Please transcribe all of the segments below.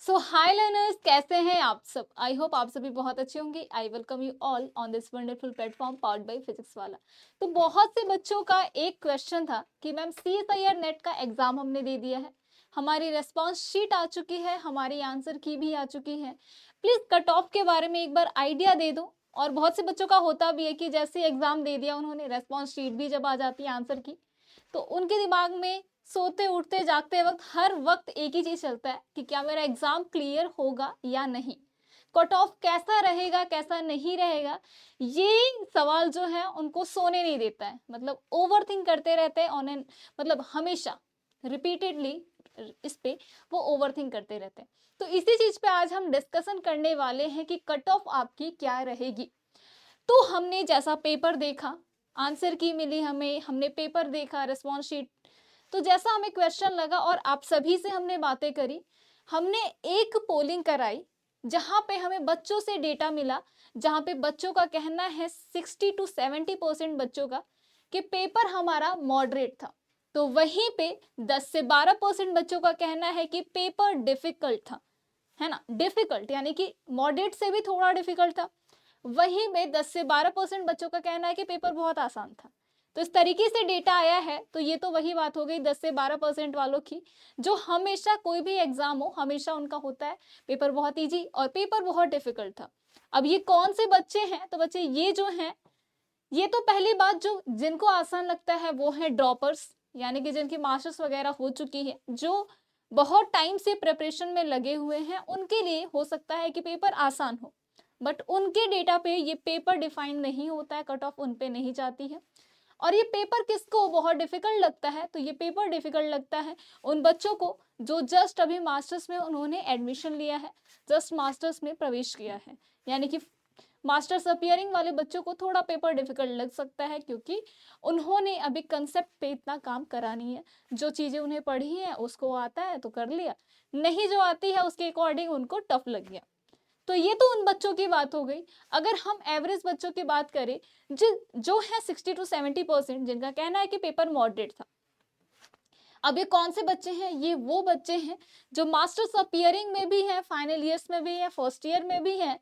सो हाय learners, कैसे हैं आप सब। आई होप आप सभी बहुत अच्छे होंगे। I welcome you all on this wonderful platform powered by physics वाला। तो बहुत से बच्चों का एक क्वेश्चन था कि मैम CSIR नेट का एग्जाम हमने दे दिया है, हमारी रेस्पॉन्स शीट आ चुकी है, हमारी आंसर की भी आ चुकी है, प्लीज कट ऑफ के बारे में एक बार आइडिया दे दो। और बहुत से बच्चों का होता भी है कि जैसे एग्जाम दे दिया उन्होंने, रेस्पॉन्स शीट भी जब आ जाती है आंसर की, तो उनके दिमाग में सोते उठते जागते वक्त हर वक्त एक ही चीज चलता है कि क्या मेरा एग्जाम क्लियर होगा या नहीं, कट ऑफ कैसा रहेगा कैसा नहीं रहेगा। ये सवाल जो है उनको सोने नहीं देता है, मतलब ओवर थिंक करते रहते हैं ऑन एन, मतलब हमेशा रिपीटेडली इस पे वो ओवर थिंक करते रहते हैं। तो इसी चीज पे आज हम डिस्कशन करने वाले हैं कि कट ऑफ आपकी क्या रहेगी। तो हमने जैसा पेपर देखा, आंसर की मिली हमें, हमने पेपर देखा, रिस्पॉन्स शीट, तो जैसा हमें क्वेश्चन लगा और आप सभी से हमने बातें करी, हमने एक पोलिंग कराई जहां पे हमें बच्चों से डेटा मिला, जहां पे बच्चों का कहना है 60 to 70% बच्चों का कि पेपर हमारा मॉडरेट था। तो वहीं पे 10 से 12% बच्चों का कहना है कि पेपर डिफिकल्ट था, है ना, डिफिकल्ट यानी कि मॉडरेट से भी थोड़ा डिफिकल्ट था। वहीं में 10 से 12% बच्चों का कहना है कि पेपर बहुत आसान था। तो इस तरीके से डेटा आया है। तो ये तो वही बात हो गई 10 से 12% वालों की, जो हमेशा कोई भी एग्जाम हो हमेशा उनका होता है पेपर बहुत इजी और पेपर बहुत डिफिकल्ट था। अब ये कौन से बच्चे हैं, तो बच्चे ये जो हैं, ये तो पहली बात जो जिनको आसान लगता है वो है ड्रॉपर्स, यानी कि जिनकी मास्टर्स वगैरह हो चुकी है, जो बहुत टाइम से प्रिपरेशन में लगे हुए हैं, उनके लिए हो सकता है कि पेपर आसान हो, बट उनके डेटा पे ये पेपर डिफाइन नहीं होता है, कट ऑफ उन पे नहीं जाती है। और ये पेपर किसको बहुत डिफिकल्ट लगता है, तो ये पेपर डिफिकल्ट लगता है उन बच्चों को जो जस्ट अभी मास्टर्स में उन्होंने एडमिशन लिया है, जस्ट मास्टर्स में प्रवेश किया है, यानी कि मास्टर्स अपियरिंग वाले बच्चों को थोड़ा पेपर डिफिकल्ट लग सकता है, क्योंकि उन्होंने अभी कंसेप्ट पे इतना काम करा नहीं है। जो चीजें उन्हें पढ़ी है उसको आता है तो कर लिया, नहीं जो आती है उसके अकॉर्डिंग उनको टफ लग गया। तो ये तो उन बच्चों की बात हो गई। अगर हम एवरेज बच्चों की बात करें, जो है 60 to 70%, जिनका कहना है कि पेपर मॉडरेट था। अब ये कौन से बच्चे हैं, ये वो बच्चे हैं जो मास्टर्स अपियरिंग में भी है, फाइनल ईयर्स में भी है, फर्स्ट ईयर में भी है,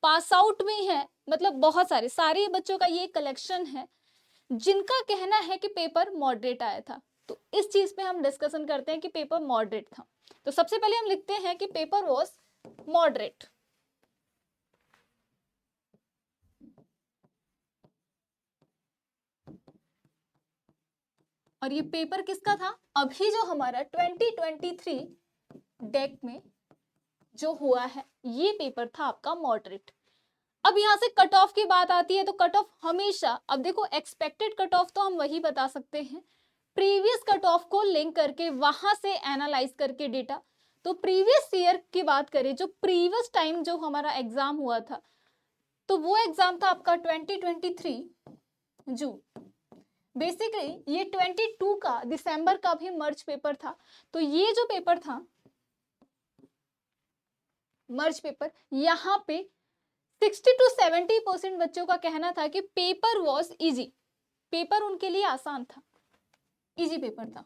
पास आउट भी है, मतलब बहुत सारे बच्चों का ये कलेक्शन है जिनका कहना है कि पेपर मॉडरेट आया था। तो इस चीज पे हम डिस्कशन करते हैं कि पेपर मॉडरेट था। तो सबसे पहले हम लिखते हैं कि पेपर वॉज मॉडरेट। और ये पेपर किसका था, अभी जो हमारा 2023 डेक में जो हुआ है ये पेपर था आपका मॉडरेट। अब यहां से कट ऑफ की बात आती है, तो कट ऑफ हमेशा, अब देखो एक्सपेक्टेड कट ऑफ तो हम वही बता सकते हैं प्रीवियस कट ऑफ को लिंक करके, वहां से एनालाइज करके डेटा। तो प्रीवियस ईयर की बात करें, जो प्रीवियस टाइम जो हमारा एग्जाम हुआ था, तो वो एग्जाम था आपका 2023 जून। बेसिकली ये 22 का दिसंबर का भी मर्ज पेपर था। तो ये जो पेपर था मर्ज पेपर, यहाँ पे 60 to 70% बच्चों का कहना था कि पेपर वॉज इजी, पेपर उनके लिए आसान था, इजी पेपर था।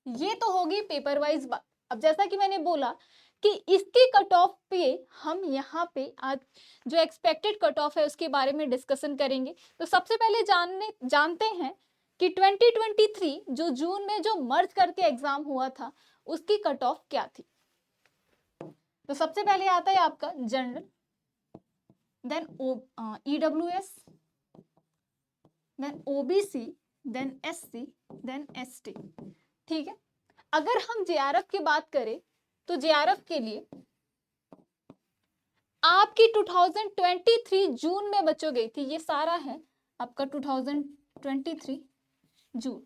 ये तो होगी पेपर वाइज बात। अब जैसा कि मैंने बोला कि इसके कट ऑफ पे हम यहाँ पे आज जो एक्सपेक्टेड कट ऑफ है उसके बारे में डिस्कशन करेंगे। तो सबसे पहले जानते हैं कि 2023 जो जून में जो मर्ज करके एग्जाम हुआ था उसकी कट ऑफ क्या थी। तो सबसे पहले आता है आपका general, then EWS, then OBC, then SC, then ST। ठीक है। अगर हम JRF की बात करें तो JRF के लिए आपकी 2023 जून में बच्चों गई थी, ये सारा है आपका 2023 जून।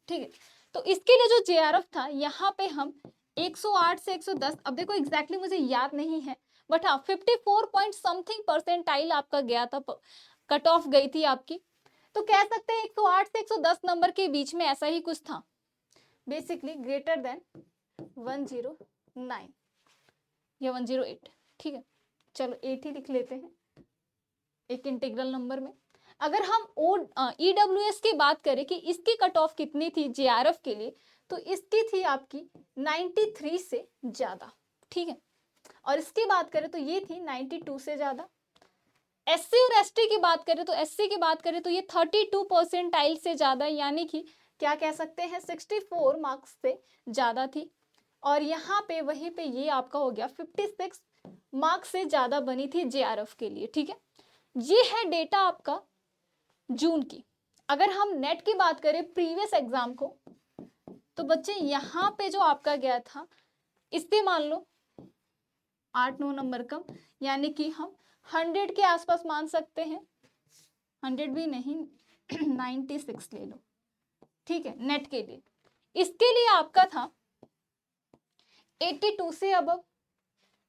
ठीक है। तो इसके लिए जो JRF था, यहाँ पे हम 108 से 110, अब देखो एग्जैक्टली मुझे याद नहीं है, बट हाँ 54 पॉइंट समथिंग परसेंटाइल आपका गया था, कट ऑफ गई थी आपकी। तो कह सकते हैं 108 से 110 नंबर के बीच में ऐसा ही कुछ था, बेसिकली ग्रेटर देन 109 या 108। ठीक है, चलो 8 ही लिख लेते हैं एक इंटीग्रल नंबर में। अगर हम EWS की बात करें कि इसकी कट ऑफ कितनी थी JRF के लिए, तो इसकी थी आपकी 93 से ज्यादा, ठीक है। और इसकी बात करें तो ये थी 92 से ज्यादा। SC और ST की बात करें तो SC की बात करें तो ये 32 परसेंटाइल से ज्यादा, यानी कि क्या कह सकते हैं 64 मार्क्स से ज्यादा थी। और यहाँ पे वहीं पे ये आपका हो गया 56 मार्क्स से ज्यादा बनी थी JRF के लिए, ठीक है। ये है डेटा आपका जून की। अगर हम नेट की बात करें प्रीवियस एग्जाम को, तो बच्चे यहाँ पे जो आपका गया था, इससे मान लो 8-9 नंबर कम, यानी कि हम 100 के आसपास मान सकते हैं, 100 भी नहीं 96 ले लो, ठीक है, नेट के लिए। इसके लिए आपका था 82 से अबव,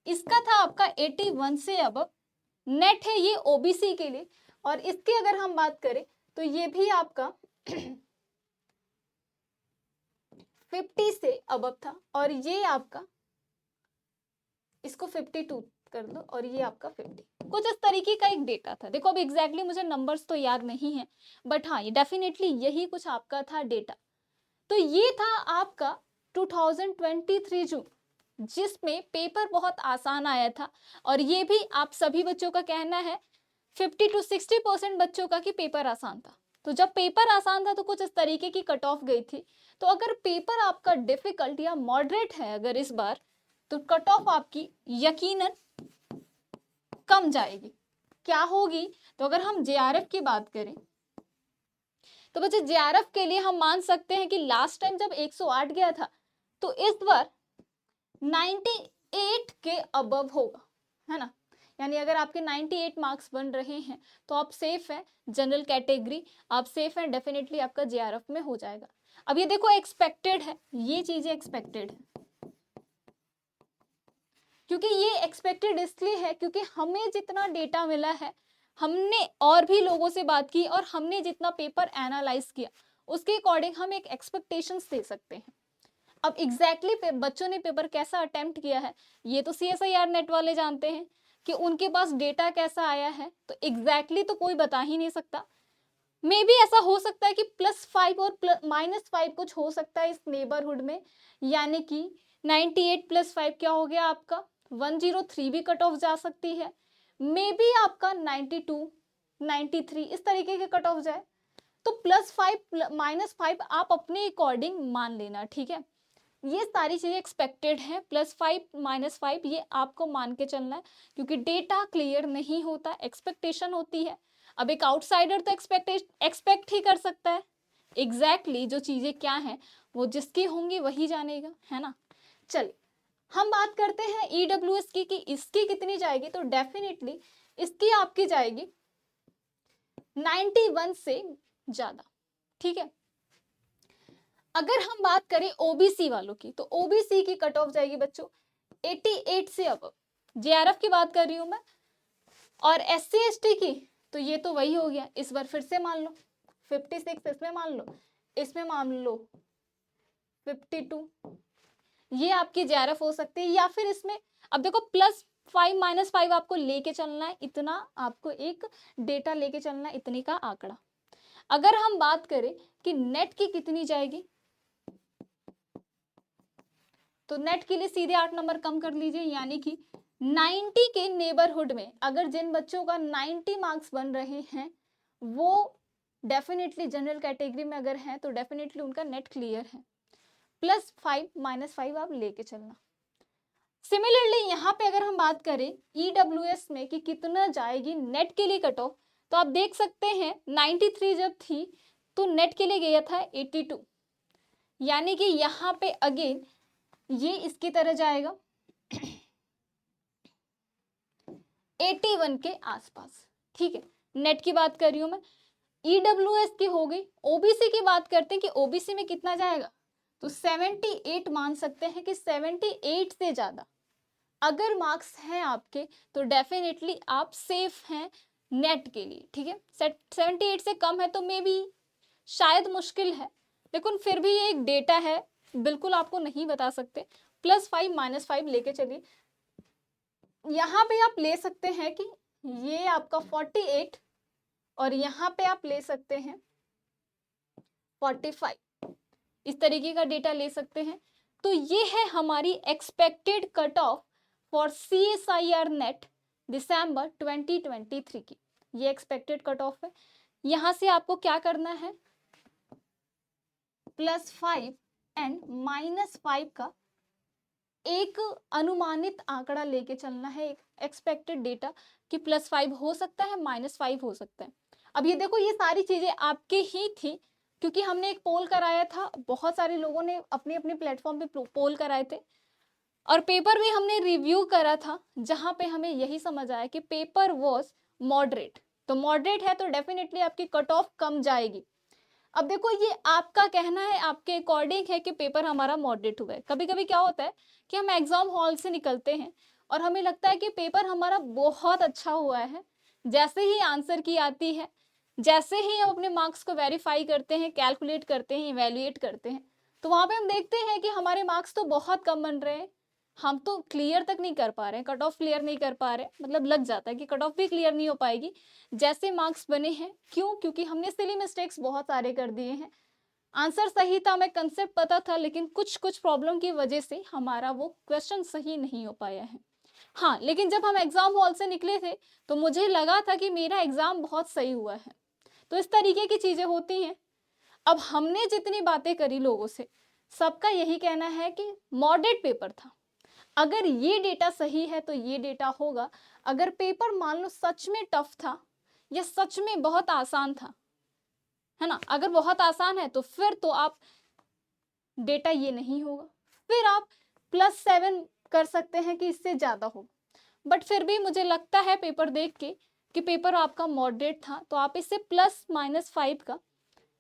इसका था आपका 81 से अबव। नेट है ये ओबीसी के लिए। और इसकी अगर हम बात करें तो ये भी आपका 50 से अबव था, और ये आपका, इसको 52 कर दो और ये आपका 50, कुछ इस तरीके का एक डेटा था। देखो अब एग्जैक्टली मुझे नंबर्स तो याद नहीं है, बट हाँ ये डेफिनेटली यही कुछ आपका था डेटा। तो ये था आपका 2023 जून, जिसमें पेपर बहुत आसान आया था। और ये भी आप सभी बच्चों का कहना है 50 to 60% बच्चों का कि पेपर आसान था। तो जब पेपर आसान था तो कुछ इस तरीके की कट ऑफ गई थी। तो अगर पेपर आपका डिफिकल्ट या मॉडरेट है अगर इस बार, तो कट ऑफ आपकी यकीनन कम जाएगी। क्या होगी? तो अगर हम JRF की बात करें तो बच्चे JRF के लिए हम मान सकते हैं कि लास्ट टाइम जब 108 गया था, तो इस बार 98 के अबव होगा, है ना। यानी अगर आपके 98 मार्क्स बन रहे हैं तो आप सेफ हैं, जनरल कैटेगरी आप सेफ हैं, डेफिनेटली आपका JRF में हो जाएगा। अब ये देखो एक्सपेक्टेड है, ये चीजें एक्सपेक्टेड है, क्योंकि ये एक्सपेक्टेड इसलिए है क्योंकि हमें जितना डेटा मिला है, हमने और भी लोगों से बात की और हमने जितना पेपर एनालाइज किया, उसके अकॉर्डिंग हम एक एक्सपेक्टेशंस दे सकते हैं। अब एग्जैक्टली बच्चों ने पेपर कैसा अटेम्प्ट किया है ये तो CSIR नेट वाले जानते हैं कि उनके पास डेटा कैसा आया है, तो एग्जैक्टली तो कोई बता ही नहीं सकता। मे बी ऐसा हो सकता है कि +5 और -5 कुछ हो सकता है इस नेबरहुड में, यानी कि 98 + 5 क्या हो गया आपका 103 भी कट ऑफ जा सकती है। मे बी आपका 92 93 इस तरीके के कट ऑफ जाए। तो +5 -5 आप अपने अकॉर्डिंग मान लेना, ठीक है। ये सारी चीजें एक्सपेक्टेड है, +5 -5 ये आपको मान के चलना है, क्योंकि डेटा क्लियर नहीं होता, एक्सपेक्टेशन होती है। अब एक आउटसाइडर तो एक्सपेक्ट ही कर सकता है, एग्जैक्टली जो चीजें क्या हैं वो जिसकी होंगी वही जानेगा, है ना। चलिए हम बात करते हैं EWS की कि इसकी कितनी जाएगी, तो डेफिनेटली इसकी आपकी जाएगी 91 से ज्यादा, ठीक है। अगर हम बात करें OBC वालों की, तो OBC की कट ऑफ जाएगी बच्चों 88 से अब, JRF की बात कर रही हूं मैं। और SC ST की तो ये तो वही हो गया, इस बार फिर से मान लो 56, इसमें मान लो, इसमें मान लो 52, ये आपकी JRF हो सकती है। या फिर इसमें अब देखो +5 -5 आपको लेके चलना है, इतना आपको एक डेटा लेके चलना है, इतनी का आंकड़ा। अगर हम बात करें कि नेट की कितनी जाएगी, तो नेट के लिए सीधे 8 नंबर कम कर लीजिए, यानी कि 90 के नेबरहुड में अगर जिन बच्चों का 90 मार्क्स बन रहे हैं वो डेफिनेटली जनरल कैटेगरी में अगर हैं तो डेफिनेटली उनका नेट क्लियर है। +5 -5 आप लेके चलना। सिमिलरली यहाँ पे अगर हम बात करें EWS में कि कितना जाएगी नेट के लिए कट ऑफ, तो आप देख सकते हैं 93 जब थी तो नेट के लिए गया था 82, यानी कि यहाँ पे अगेन ये इसकी तरह जाएगा 81 के आसपास, ठीक है। नेट की बात कर रही हूं मैं, EWS की हो गई। OBC की बात करते हैं कि OBC में कितना जाएगा, तो 78 मान सकते हैं कि 78 से ज्यादा अगर मार्क्स हैं आपके तो डेफिनेटली आप सेफ हैं नेट के लिए, ठीक है। 78 से कम है तो मे बी शायद मुश्किल है, लेकिन फिर भी ये एक डेटा है, बिल्कुल आपको नहीं बता सकते। +5 -5 लेके चलिए, यहाँ पे आप ले सकते हैं कि ये आपका 48 और यहाँ पे आप ले सकते हैं 45, इस तरीके का डेटा ले सकते हैं। तो ये है हमारी expected cut off for CSIR NET दिसंबर 2023 की, ये एक्सपेक्टेड कट ऑफ है। यहां से आपको क्या करना है, +5 एंड -5 का एक अनुमानित आंकड़ा लेके चलना है, एक एक्सपेक्टेड डेटा कि +5 हो सकता है, -5 हो सकता है। अब ये देखो, ये सारी चीजें आपके ही थी क्योंकि हमने एक पोल कराया था, बहुत सारे लोगों ने अपने अपने प्लेटफॉर्म पे पोल कराए थे और पेपर भी हमने रिव्यू करा था, जहां पे हमें यही समझ आया कि पेपर वॉज मॉडरेट। तो मॉडरेट है तो डेफिनेटली आपकी कट ऑफ कम जाएगी। अब देखो, ये आपका कहना है, आपके अकॉर्डिंग है कि पेपर हमारा मॉडरेट हुआ है। कभी कभी क्या होता है कि हम एग्जाम हॉल से निकलते हैं और हमें लगता है कि पेपर हमारा बहुत अच्छा हुआ है। जैसे ही आंसर की आती है, जैसे ही हम अपने मार्क्स को वेरीफाई करते हैं, कैलकुलेट करते हैं, इवेल्युएट करते हैं, तो वहां पे हम देखते हैं कि हमारे मार्क्स तो बहुत कम बन रहे हैं, हम तो क्लियर तक नहीं कर पा रहे हैं, कट ऑफ क्लियर नहीं कर पा रहे, मतलब लग जाता है कि कट ऑफ भी क्लियर नहीं हो पाएगी जैसे मार्क्स बने हैं। क्यों? क्योंकि हमने सिली मिस्टेक्स बहुत सारे कर दिए हैं। आंसर सही था, हमें कंसेप्ट पता था, लेकिन कुछ कुछ प्रॉब्लम की वजह से हमारा वो क्वेश्चन सही नहीं हो पाया है। हाँ, लेकिन जब हम एग्जाम हॉल से निकले थे तो मुझे लगा था कि मेरा एग्जाम बहुत सही हुआ है। तो इस तरीके की चीजें होती हैं। अब हमने जितनी बातें करी लोगों से, सबका यही कहना है कि मॉडरेट पेपर था। अगर ये डेटा सही है तो ये डेटा होगा। अगर पेपर मान लो सच में टफ था या सच में बहुत आसान था, है ना, अगर बहुत आसान है तो फिर तो आप डेटा ये नहीं होगा, फिर आप +7 कर सकते हैं कि इससे ज्यादा हो। बट फिर भी मुझे लगता है पेपर देख के कि पेपर आपका मॉडरेट था, तो आप इससे +-5 का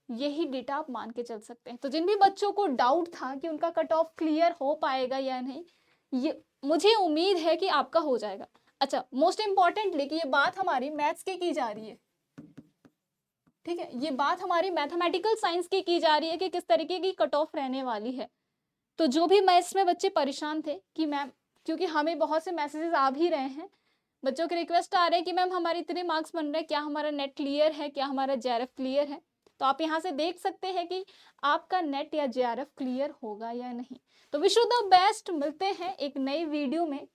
यही डेटा आप मान के चल सकते हैं। तो जिन भी बच्चों को डाउट था कि उनका कट ऑफ क्लियर हो पाएगा या नहीं, ये मुझे उम्मीद है कि आपका हो जाएगा। अच्छा, मोस्ट इंपॉर्टेंटली कि ये बात हमारी मैथ्स की जा रही है, ठीक है, ये बात हमारी मैथमेटिकल साइंस की जा रही है कि किस तरीके की कट ऑफ रहने वाली है। तो जो भी मैथ्स में बच्चे परेशान थे कि मैम, क्योंकि हमें बहुत से मैसेजेस आ भी रहे हैं, बच्चों के रिक्वेस्ट आ रहे हैं कि मैम हमारे इतने मार्क्स बन रहे हैं, क्या हमारा नेट क्लियर है, क्या हमारा JRF क्लियर है। तो आप यहाँ से देख सकते हैं कि आपका नेट या JRF क्लियर होगा या नहीं। तो विश यू द बेस्ट। मिलते हैं एक नई वीडियो में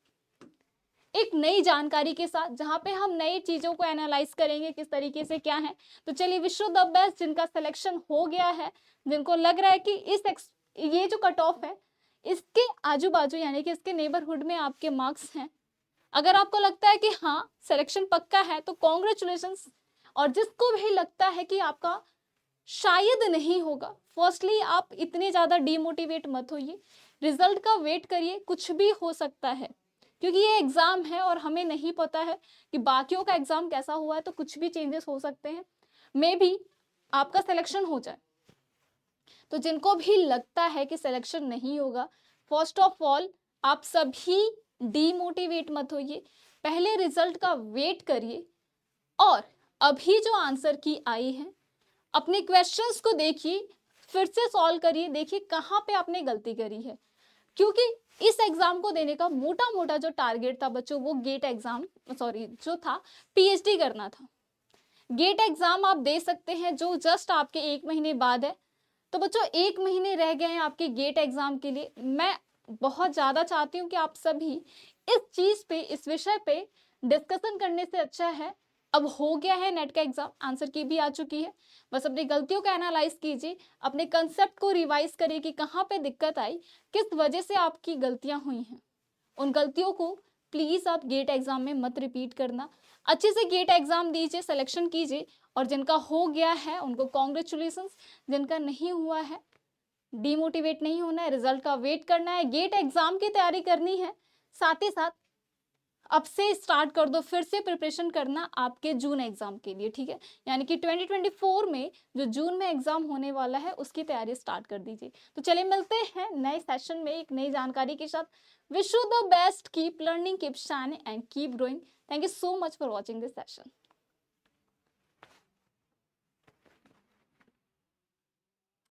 एक नई जानकारी के साथ, जहाँ पे हम नई चीजों को एनालाइज करेंगे किस तरीके से क्या है। तो चलिए, विश यू द बेस्ट। जिनका सिलेक्शन हो गया है, जिनको लग रहा है कि ये जो कट ऑफ है इसके आजू बाजू यानी कि इसके नेबरहुड में आपके मार्क्स हैं, अगर आपको लगता है कि हाँ सिलेक्शन पक्का है तो कॉन्ग्रेचुलेशंस। और जिसको भी लगता है कि आपका शायद नहीं होगा, फर्स्टली आप इतने ज्यादा डीमोटिवेट मत होइए, रिजल्ट का वेट करिए, कुछ भी हो सकता है क्योंकि ये एग्जाम है और हमें नहीं पता है कि बाकियों का एग्जाम कैसा हुआ है, तो कुछ भी चेंजेस हो सकते हैं, मे बी आपका सिलेक्शन हो जाए। तो जिनको भी लगता है कि सिलेक्शन नहीं होगा, फर्स्ट ऑफ ऑल आप सभी डीमोटिवेट मत होइए, पहले रिजल्ट का वेट करिए और अभी जो आंसर की आई है अपने क्वेश्चंस को देखिए, फिर से सॉल्व करिए, देखिए कहाँ पे आपने गलती करी है। क्योंकि इस एग्जाम को देने का मोटा मोटा जो टारगेट था बच्चों, वो गेट एग्जाम जो था PhD करना था। गेट एग्जाम आप दे सकते हैं जो जस्ट आपके 1 महीने बाद है। तो बच्चों 1 महीने रह गए हैं आपके गेट एग्जाम के लिए। मैं बहुत ज्यादा चाहती हूँ कि आप सभी इस चीज पे, इस विषय पे डिस्कशन करने से अच्छा है, अब हो गया है नेट का एग्जाम, आंसर की भी आ चुकी है, बस अपनी गलतियों का एनालाइज कीजिए, अपने कंसेप्ट को रिवाइज करिए कि कहाँ पे दिक्कत आई, किस वजह से आपकी गलतियां हुई हैं। उन गलतियों को प्लीज आप गेट एग्जाम में मत रिपीट करना, अच्छे से गेट एग्जाम दीजिए, सिलेक्शन कीजिए। और जिनका हो गया है उनको कॉन्ग्रेचुलेशंस, जिनका नहीं हुआ है डीमोटिवेट नहीं होना है, रिजल्ट का वेट करना है, गेट एग्जाम की तैयारी करनी है, साथ ही साथ अब से स्टार्ट कर दो फिर से प्रिपरेशन करना आपके जून एग्जाम के लिए, ठीक है, यानी कि 2024 में जो जून में एग्जाम होने वाला है उसकी तैयारी स्टार्ट कर दीजिए। तो चलिए मिलते हैं नए सेशन में एक नई जानकारी के साथ। Wish you the best, keep learning, keep shining and keep growing. Thank you so much for watching this session.